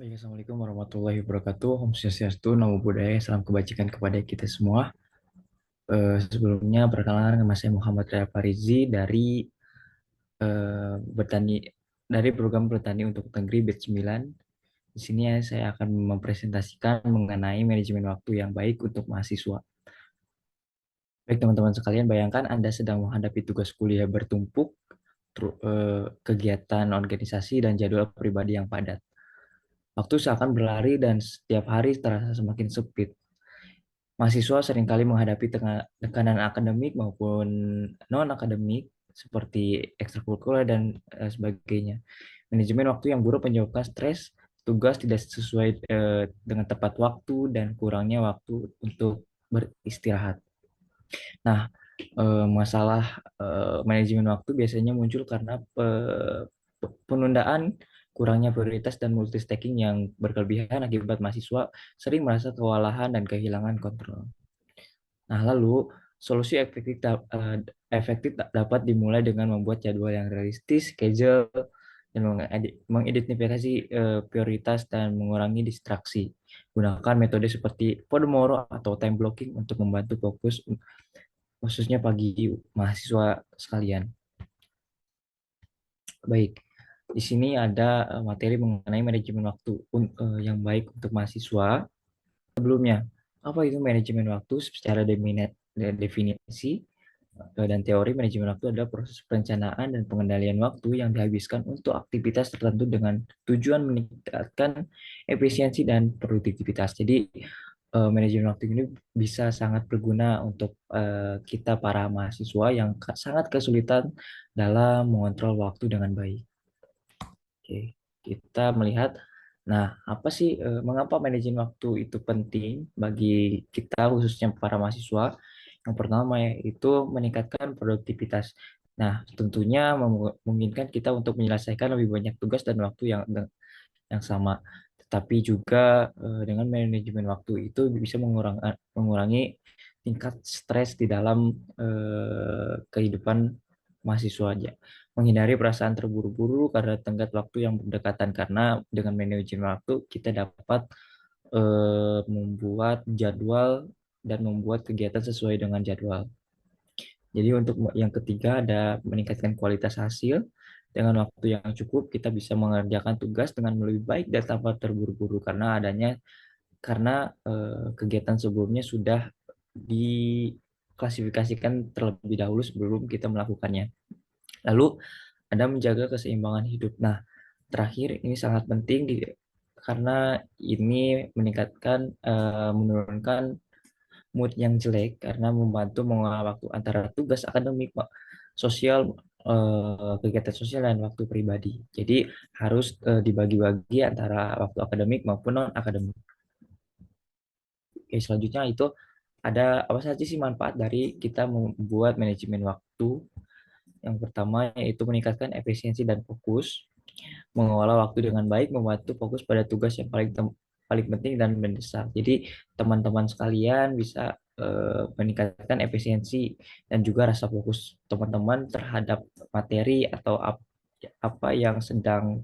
Baik, Assalamualaikum warahmatullahi wabarakatuh. Om Swastiastu, Namo Buddhaya, salam kebajikan kepada kita semua. Sebelumnya, perkenalkan nama saya Muhammad Ria Farizi bertani dari program Bertani untuk Negeri batch 9. Di sini saya akan mempresentasikan mengenai manajemen waktu yang baik untuk mahasiswa. Baik, teman-teman sekalian, bayangkan Anda sedang menghadapi tugas kuliah bertumpuk, kegiatan organisasi, dan jadwal pribadi yang padat. Waktu seakan berlari dan setiap hari terasa semakin sempit. Mahasiswa seringkali menghadapi tekanan akademik maupun non-akademik seperti ekstrakurikuler dan sebagainya. Manajemen waktu yang buruk menyebabkan stres, tugas tidak sesuai dengan tepat waktu, dan kurangnya waktu untuk beristirahat. Nah, masalah manajemen waktu biasanya muncul karena penundaan, kurangnya prioritas, dan multitasking yang berkelebihan akibat mahasiswa sering merasa kewalahan dan kehilangan kontrol. Nah, lalu solusi efektif dapat dimulai dengan membuat jadwal yang realistis, schedule, dan mengidentifikasi prioritas dan mengurangi distraksi. Gunakan metode seperti Pomodoro atau time blocking untuk membantu fokus, khususnya bagi mahasiswa sekalian. Baik, di sini ada materi mengenai manajemen waktu yang baik untuk mahasiswa. Sebelumnya, apa itu manajemen waktu secara definisi dan teori? Manajemen waktu adalah proses perencanaan dan pengendalian waktu yang dihabiskan untuk aktivitas tertentu dengan tujuan meningkatkan efisiensi dan produktivitas. Jadi, manajemen waktu ini bisa sangat berguna untuk kita para mahasiswa yang sangat kesulitan dalam mengontrol waktu dengan baik. Oke, kita melihat, nah apa sih, mengapa manajemen waktu itu penting bagi kita khususnya para mahasiswa? Yang pertama yaitu meningkatkan produktivitas. Nah, tentunya memungkinkan kita untuk menyelesaikan lebih banyak tugas dan waktu yang sama. Tetapi juga dengan manajemen waktu itu bisa mengurangi tingkat stres di dalam kehidupan mahasiswa aja. Menghindari perasaan terburu-buru karena tenggat waktu yang berdekatan, karena dengan manajemen waktu kita dapat membuat jadwal dan membuat kegiatan sesuai dengan jadwal. Jadi untuk yang ketiga ada meningkatkan kualitas hasil. Dengan waktu yang cukup kita bisa mengerjakan tugas dengan lebih baik dan tanpa terburu-buru karena kegiatan sebelumnya sudah diklasifikasikan terlebih dahulu sebelum kita melakukannya. Lalu ada menjaga keseimbangan hidup. Nah, terakhir ini sangat penting karena ini menurunkan mood yang jelek karena membantu mengolah waktu antara tugas akademik, sosial, kegiatan sosial, dan waktu pribadi. Jadi harus dibagi-bagi antara waktu akademik maupun non akademik. Oke, selanjutnya itu ada apa saja sih manfaat dari kita membuat manajemen waktu? Yang pertama yaitu meningkatkan efisiensi dan fokus, mengelola waktu dengan baik, membantu fokus pada tugas yang paling penting dan mendesak. Jadi teman-teman sekalian bisa meningkatkan efisiensi dan juga rasa fokus teman-teman terhadap materi atau apa yang sedang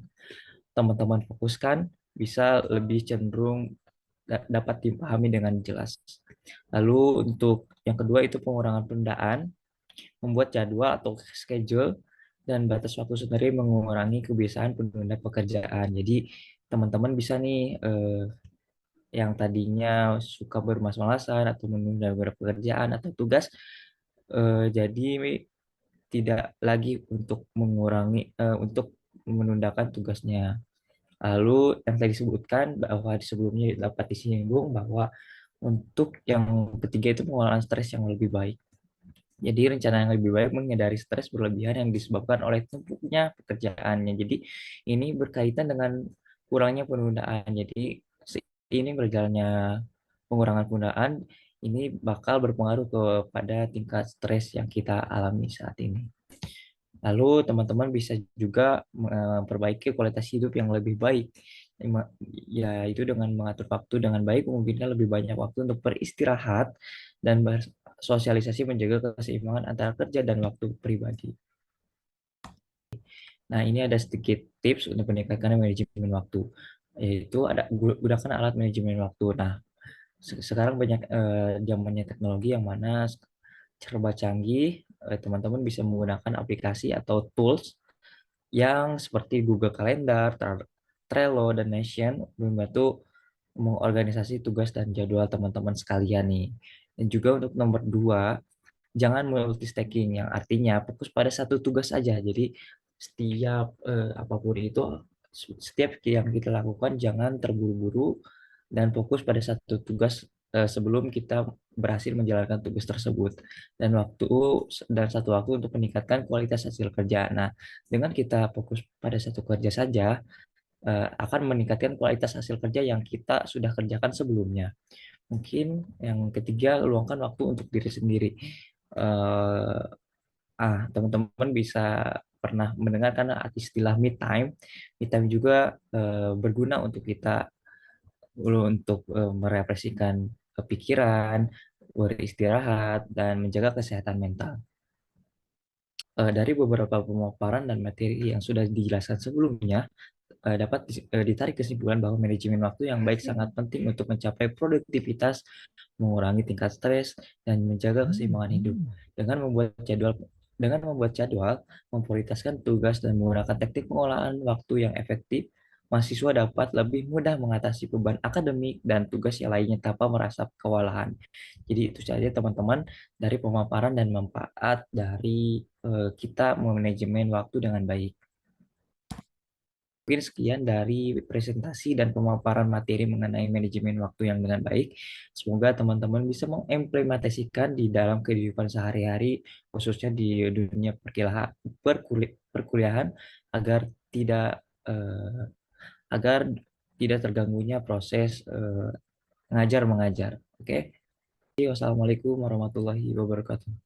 teman-teman fokuskan bisa lebih cenderung dapat dipahami dengan jelas. Lalu untuk yang kedua itu pengurangan penundaan, membuat jadwal atau schedule dan batas waktu sendiri mengurangi kebiasaan penunda pekerjaan. Jadi teman-teman bisa nih yang tadinya suka bermalas-malasan atau menunda beberapa pekerjaan atau tugas, jadi tidak lagi untuk menundakan tugasnya. Lalu yang tadi disebutkan bahwa sebelumnya dapat disinggung bahwa untuk yang ketiga itu pengelolaan stres yang lebih baik. Jadi rencana yang lebih baik menghindari stres berlebihan yang disebabkan oleh tumpuknya pekerjaannya. Jadi ini berkaitan dengan kurangnya penundaan. Jadi ini berjalannya pengurangan penundaan ini bakal berpengaruh kepada tingkat stres yang kita alami saat ini. Lalu teman-teman bisa juga memperbaiki kualitas hidup yang lebih baik, yaitu dengan mengatur waktu dengan baik, memungkinkan lebih banyak waktu untuk beristirahat dan bersosialisasi, menjaga keseimbangan antara kerja dan waktu pribadi. Nah, ini ada sedikit tips untuk meningkatkan manajemen waktu. yaitu gunakan alat manajemen waktu. Nah, sekarang banyak zamannya teknologi yang mana serba canggih, teman-teman bisa menggunakan aplikasi atau tools yang seperti Google Calendar, Trello, dan Notion membantu mengorganisasi tugas dan jadwal teman-teman sekalian nih. Dan juga untuk nomor dua, jangan multitasking yang artinya fokus pada satu tugas saja. Jadi setiap apapun itu, setiap yang kita lakukan jangan terburu-buru dan fokus pada satu tugas sebelum kita berhasil menjalankan tugas tersebut, dan satu waktu untuk meningkatkan kualitas hasil kerja. Nah, dengan kita fokus pada satu kerja saja akan meningkatkan kualitas hasil kerja yang kita sudah kerjakan sebelumnya. Mungkin yang ketiga, luangkan waktu untuk diri sendiri. Eh, Teman-teman bisa pernah mendengar karena istilah me time. Me time juga berguna untuk kita untuk merefleksikan pikiran, beristirahat, dan menjaga kesehatan mental. Dari beberapa pemaparan dan materi yang sudah dijelaskan sebelumnya, dapat ditarik kesimpulan bahwa manajemen waktu yang baik sangat penting untuk mencapai produktivitas, mengurangi tingkat stres, dan menjaga keseimbangan hidup. Dengan membuat jadwal memprioritaskan tugas dan menggunakan teknik pengolahan waktu yang efektif, mahasiswa dapat lebih mudah mengatasi beban akademik dan tugas yang lainnya tanpa merasa kewalahan. Jadi itu saja teman-teman dari pemaparan dan manfaat dari kita memanajemen waktu dengan baik. Mungkin sekian dari presentasi dan pemaparan materi mengenai manajemen waktu yang dengan baik. Semoga teman-teman bisa mengimplementasikan di dalam kehidupan sehari-hari, khususnya di dunia perkuliahan, agar tidak eh, agar tidak terganggunya proses ngajar mengajar. Oke. Wassalamualaikum warahmatullahi wabarakatuh.